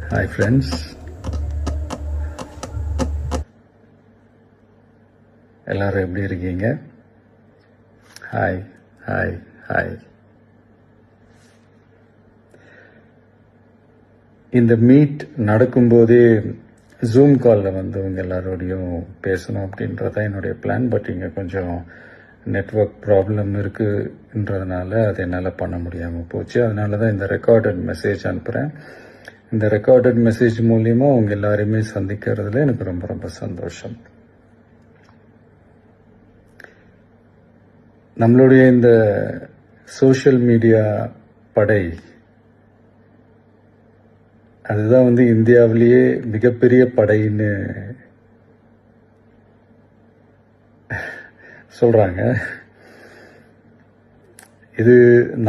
Hi friends, எல்லாரும் எப்படி இருக்கீங்க? Hi hi hi. இந்த மீட் நடக்கும்போதே ஜூம் காலில் வந்து உங்க எல்லாரோடையும் பேசணும் அப்படின்றதான் என்னுடைய பிளான். பட் இங்கே கொஞ்சம் நெட்வொர்க் ப்ராப்ளம் இருக்குன்றதுனால அது என்னால் பண்ண முடியாமல் போச்சு. அதனால தான் இந்த ரெக்கார்டட் மெசேஜ் அனுப்புகிறேன். இந்த ரெக்கார்டட் மெசேஜ் மூலியமா அவங்க எல்லாரையுமே சந்திக்கிறதுல எனக்கு ரொம்ப ரொம்ப சந்தோஷம். நம்மளுடைய இந்த சோஷியல் மீடியா படை அதுதான் வந்து இந்தியாவிலேயே மிகப்பெரிய படைன்னு சொல்றாங்க. இது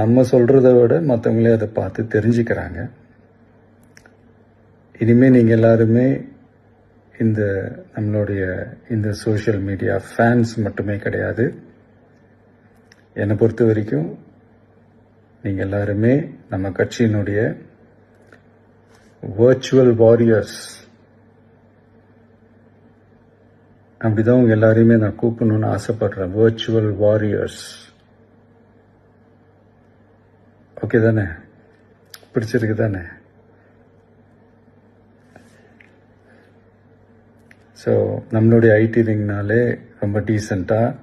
நம்ம சொல்றதை விட மற்றவங்களே அதை பார்த்து தெரிஞ்சுக்கிறாங்க. இனிமேல் நீங்கள் எல்லாருமே இந்த நம்மளுடைய இந்த சோஷியல் மீடியா ஃபேன்ஸ் மட்டுமே கிடையாது. என்னை பொறுத்த வரைக்கும் நீங்கள் எல்லாருமே நம்ம கட்சியினுடைய வர்ச்சுவல் வாரியர்ஸ். அப்படிதான் உங்க எல்லாரையுமே நான் கூப்பிடணும்னு ஆசைப்படுறேன். Virtual warriors. ஓகே தானே? பிடிச்சிருக்கு தானே? ஸோ நம்மளுடைய ஐடி விங்னாலே ரொம்ப டீசெண்டாக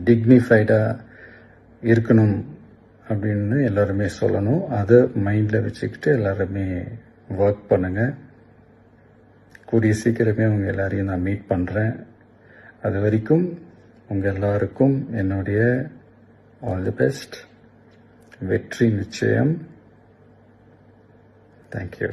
டிக்னிஃபைடாக இருக்கணும் அப்படின்னு எல்லாருமே சொல்லணும். அதை மைண்டில் வச்சுக்கிட்டு எல்லாருமே ஒர்க் பண்ணுங்கள். கூடிய சீக்கிரமே அவங்க எல்லாரையும் நான் மீட் பண்ணுறேன். அது வரைக்கும் உங்கள் எல்லாருக்கும் என்னுடைய ஆல் தி பெஸ்ட். வெற்றி நிச்சயம். தேங்க்யூ.